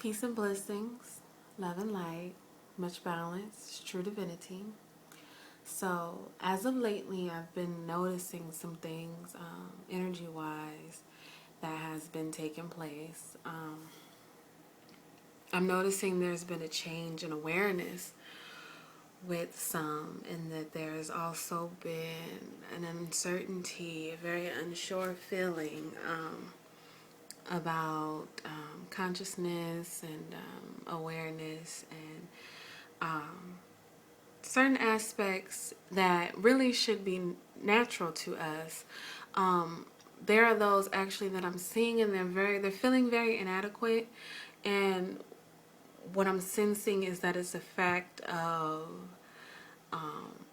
Peace and blessings, love and light, much balance, true divinity. So, as of lately, I've been noticing some things energy wise that has been taking place. I'm noticing there's been a change in awareness with some, and that there's also been an uncertainty, a very unsure feeling about consciousness and awareness and certain aspects that really should be natural to us. There are those actually that I'm seeing, and they're feeling very inadequate, and what I'm sensing is that it's a fact of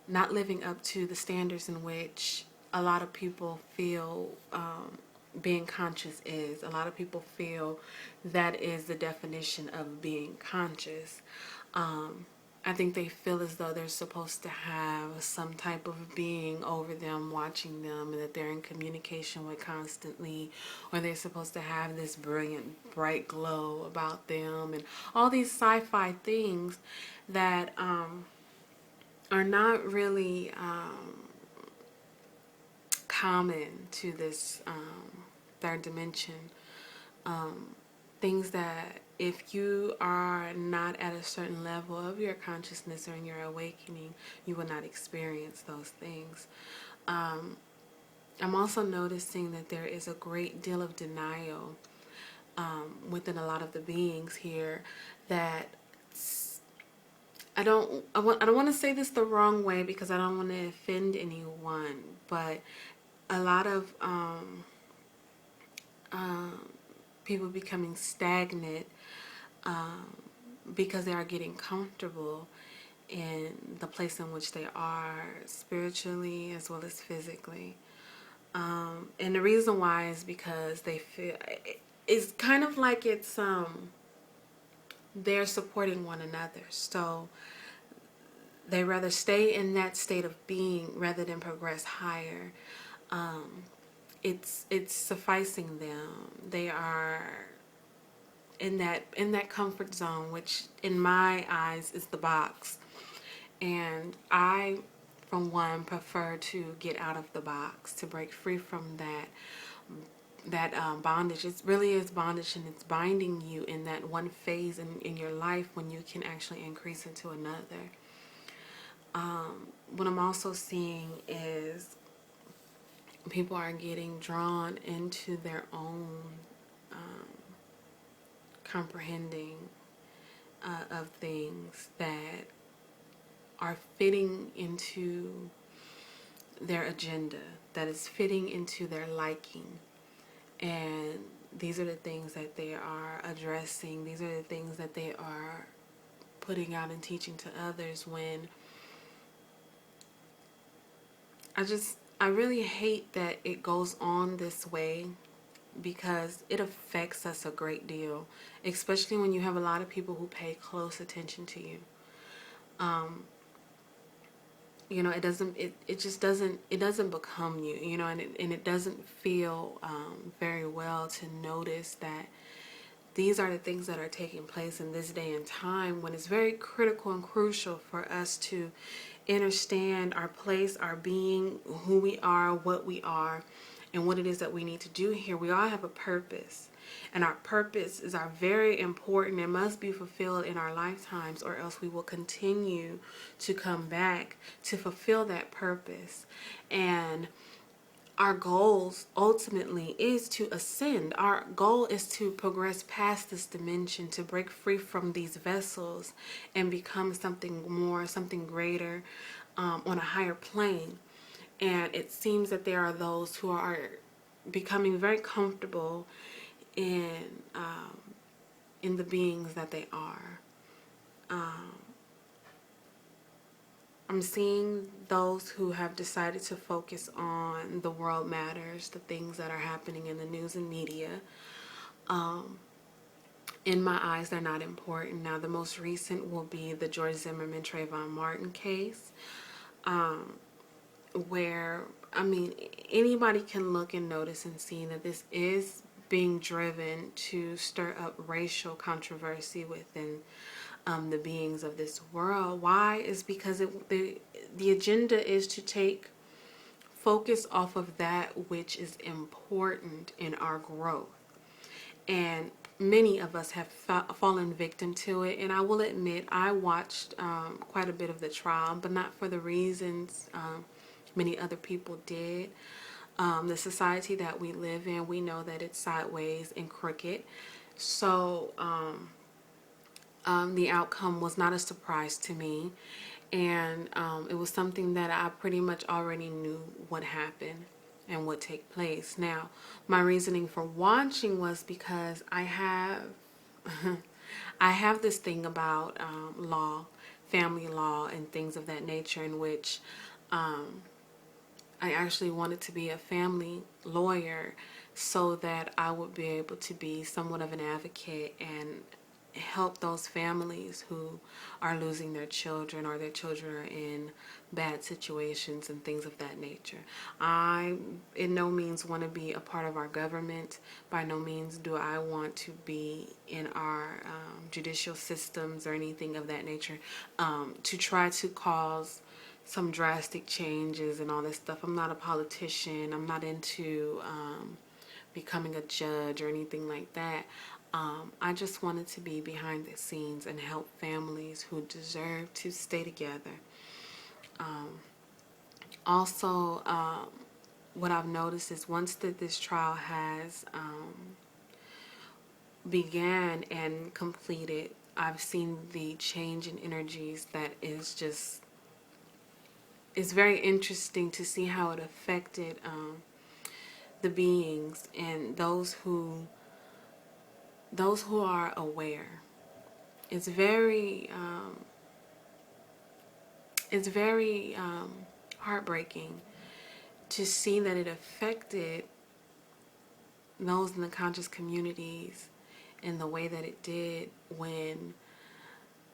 not living up to the standards in which a lot of people feel being conscious is. A lot of people feel that is the definition of being conscious. I think they feel as though they're supposed to have some type of being over them, watching them, and that they're in communication with constantly, or they're supposed to have this brilliant, bright glow about them, and all these sci-fi things that are not really common to this third dimension. Things that if you are not at a certain level of your consciousness or in your awakening, you will not experience those things. I'm also noticing that there is a great deal of denial within a lot of the beings here that I don't want to say this the wrong way because I don't want to offend anyone, but a lot of people becoming stagnant because they are getting comfortable in the place in which they are spiritually as well as physically. And the reason why is because they feel it's kind of like it's they're supporting one another. So they rather stay in that state of being rather than progress higher. It's sufficing them. They are in that comfort zone, which in my eyes is the box. And I, from one, prefer to get out of the box, to break free from that bondage. It really is bondage, and it's binding you in that one phase in your life when you can actually increase into another. What I'm also seeing is people are getting drawn into their own comprehending of things that are fitting into their agenda, that is fitting into their liking. And these are the things that they are addressing. These are the things that they are putting out and teaching to others, when I really hate that it goes on this way, because it affects us a great deal, especially when you have a lot of people who pay close attention to you. It just doesn't become you, and it doesn't feel very well to notice that these are the things that are taking place in this day and time, when it's very critical and crucial for us to understand our place, our being, who we are, what we are, and what it is that we need to do here. We all have a purpose, and our purpose is very important. It must be fulfilled in our lifetimes, or else we will continue to come back to fulfill that purpose. And our goals ultimately is to ascend. Our goal is to progress past this dimension, to break free from these vessels and become something more, something greater, on a higher plane. And it seems that there are those who are becoming very comfortable in the beings that they are. I'm seeing those who have decided to focus on the world matters, the things that are happening in the news and media. In my eyes, they're not important. Now, the most recent will be the George Zimmerman, Trayvon Martin case, where, anybody can look and notice and see that this is being driven to stir up racial controversy within the beings of this world. Why? Is because the agenda is to take focus off of that which is important in our growth. And many of us have fallen victim to it. And I will admit, I watched quite a bit of the trial, but not for the reasons many other people did. The society that we live in, we know that it's sideways and crooked. So the outcome was not a surprise to me. And it was something that I pretty much already knew would happen and would take place. Now, my reasoning for watching was because I have I have this thing about law, family law, and things of that nature, in which I actually wanted to be a family lawyer so that I would be able to be somewhat of an advocate and help those families who are losing their children, or their children are in bad situations and things of that nature. I in no means want to be a part of our government. By no means do I want to be in our judicial systems or anything of that nature to try to cause some drastic changes and all this stuff. I'm not a politician. I'm not into becoming a judge or anything like that. I just wanted to be behind the scenes and help families who deserve to stay together. Also, what I've noticed is once that this trial has began and completed, I've seen the change in energies that is just, it's very interesting to see how it affected the beings and those who are aware. It's very heartbreaking to see that it affected those in the conscious communities in the way that it did when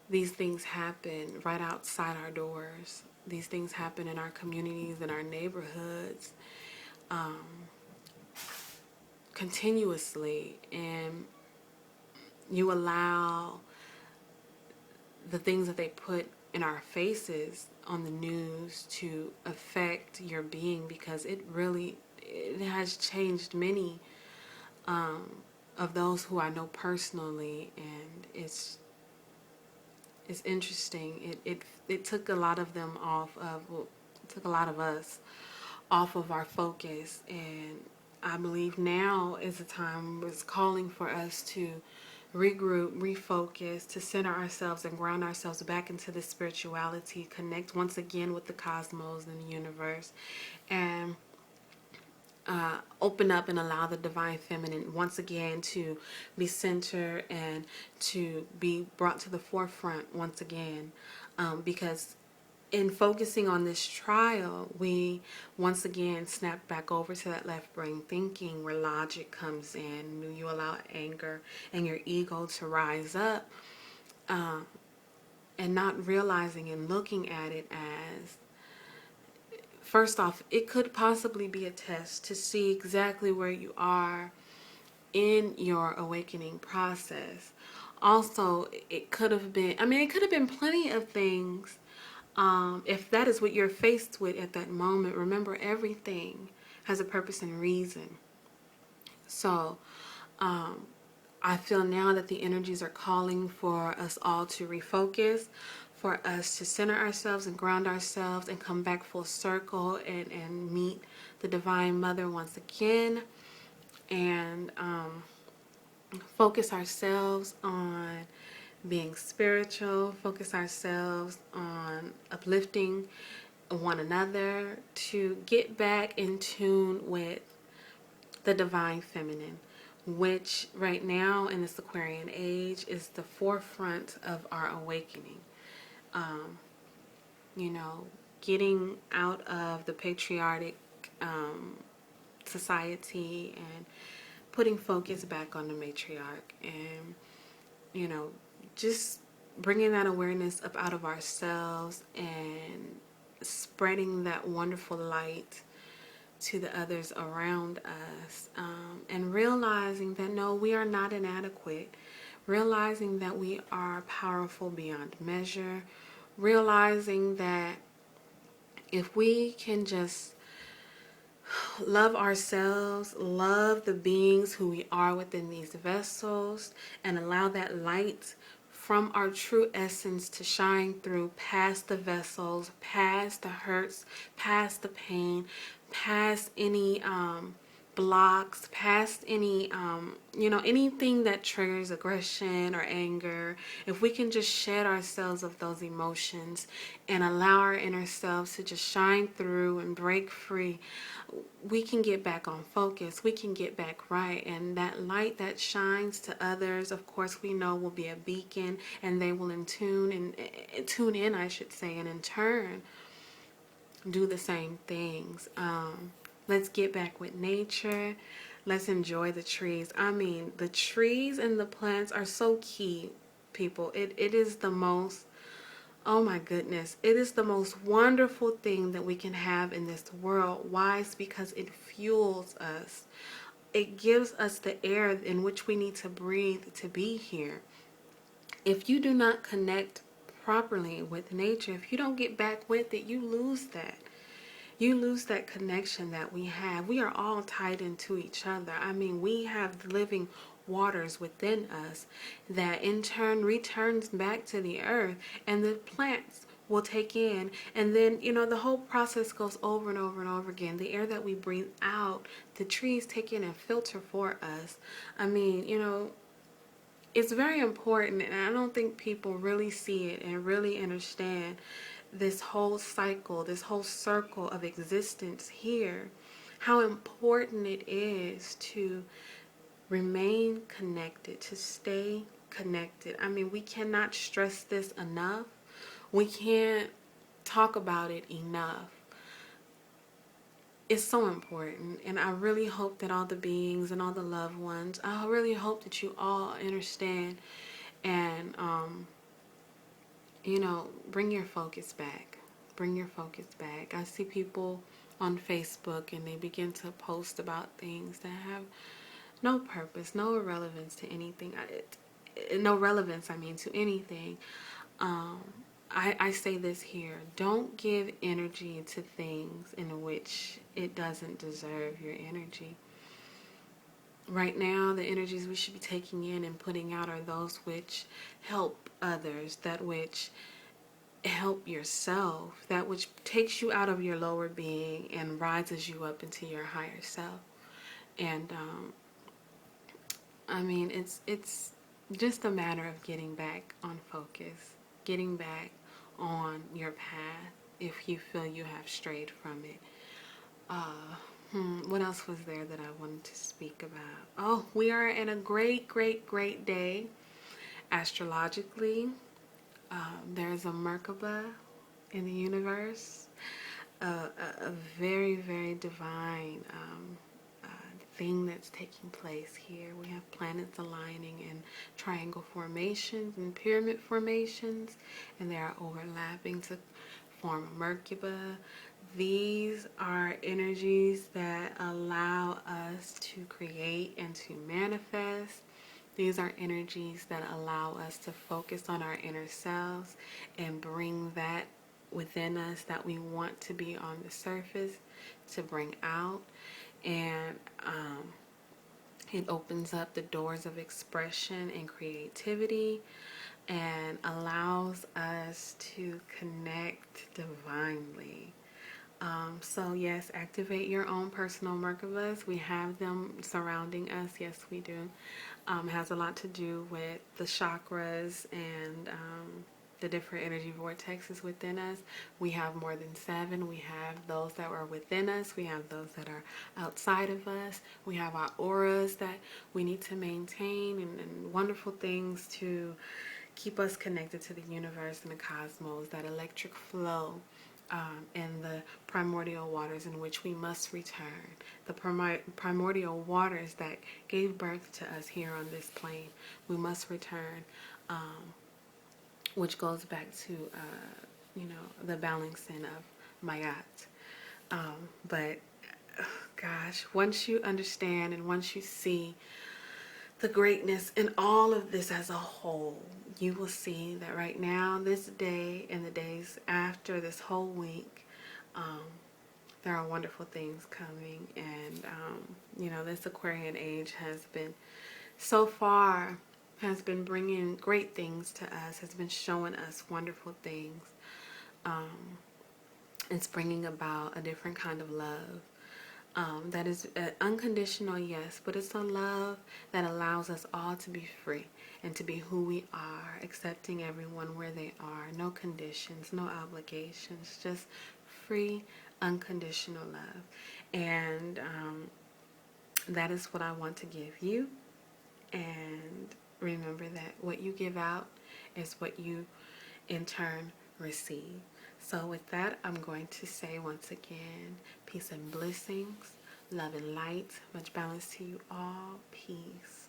these things happen right outside our doors. These things happen in our communities, in our neighborhoods, continuously, and you allow the things that they put in our faces on the news to affect your being, because it has changed many of those who I know personally, and it's interesting. It took a lot of them off of, well, it took a lot of us off of our focus, and I believe now is a time, it's calling for us to regroup, refocus, to center ourselves and ground ourselves back into the spirituality, connect once again with the cosmos and the universe, and open up and allow the divine feminine once again to be centered and to be brought to the forefront once again, because in focusing on this trial, we once again snap back over to that left brain thinking where logic comes in. You allow anger and your ego to rise up, and not realizing and looking at it as, first off, it could possibly be a test to see exactly where you are in your awakening process. Also, it could have been, it could have been plenty of things. If that is what you're faced with at that moment, remember everything has a purpose and reason. So, I feel now that the energies are calling for us all to refocus, for us to center ourselves and ground ourselves and come back full circle and meet the Divine Mother once again, and focus ourselves on being spiritual, focus ourselves on uplifting one another, to get back in tune with the divine feminine, which right now in this Aquarian age is the forefront of our awakening. Getting out of the patriarchic society and putting focus back on the matriarch, and just bringing that awareness up out of ourselves and spreading that wonderful light to the others around us, and realizing that no, we are not inadequate, realizing that we are powerful beyond measure, realizing that if we can just love ourselves, love the beings who we are within these vessels, and allow that light from our true essence to shine through past the vessels, past the hurts, past the pain, past any blocks, past any anything that triggers aggression or anger. If we can just shed ourselves of those emotions and allow our inner selves to just shine through and break free, we can get back on focus, we can get back right. And that light that shines to others, of course, we know will be a beacon, and they will tune in, I should say, and in turn do the same things. Let's get back with nature. Let's enjoy the trees. I mean, the trees and the plants are so key, people. It is the most, oh my goodness, it is the most wonderful thing that we can have in this world. Why? It's because it fuels us. It gives us the air in which we need to breathe to be here. If you do not connect properly with nature, if you don't get back with it, you lose that. You lose that connection that we have. We are all tied into each other. I mean, we have living waters within us that in turn returns back to the earth, and the plants will take in, and then the whole process goes over and over and over again. The air that we breathe out, the trees take in and filter for us. I mean, it's very important, and I don't think people really see it and really understand this whole cycle, this whole circle of existence here, how important it is to remain connected, to stay connected. I mean, we cannot stress this enough. We can't talk about it enough. It's so important, and I really hope that all the beings and all the loved ones, I really hope that you all understand and bring your focus back. Bring your focus back. I see people on Facebook and they begin to post about things that have no purpose, no relevance to anything. No relevance, I mean, to anything. I say this here. Don't give energy to things in which it doesn't deserve your energy. Right now, the energies we should be taking in and putting out are those which help others, that which help yourself, that which takes you out of your lower being and rises you up into your higher self. And I mean, it's just a matter of getting back on focus, getting back on your path if you feel you have strayed from it. What else was there that I wanted to speak about? Oh, we are in a great, great, great day astrologically. There's a Merkaba in the universe, a very, very divine thing that's taking place here. We have planets aligning in triangle formations and pyramid formations, and they are overlapping to form a Merkaba. These are energies that allow us to create and to manifest. These are energies that allow us to focus on our inner selves and bring that within us that we want to be on the surface to bring out. And it opens up the doors of expression and creativity and allows us to connect divinely. So yes, activate your own personal Merkabas. We have them surrounding us. Yes, we do. It has a lot to do with the chakras and the different energy vortexes within us. We have more than 7. We have those that are within us. We have those that are outside of us. We have our auras that we need to maintain and wonderful things to keep us connected to the universe and the cosmos, that electric flow. And the primordial waters in which we must return. The primordial waters that gave birth to us here on this plane. We must return, which goes back to, the balancing of Mayat. But gosh, once you understand and once you see the greatness in all of this as a whole, you will see that right now, this day and the days after this whole week, there are wonderful things coming. And, this Aquarian age has been, so far, has been bringing great things to us, has been showing us wonderful things. It's bringing about a different kind of love. That is unconditional, yes, but it's a love that allows us all to be free and to be who we are, accepting everyone where they are, no conditions, no obligations, just free, unconditional love. And that is what I want to give you. And remember that what you give out is what you in turn receive. So with that, I'm going to say once again, peace and blessings, love and light, much balance to you all. Peace.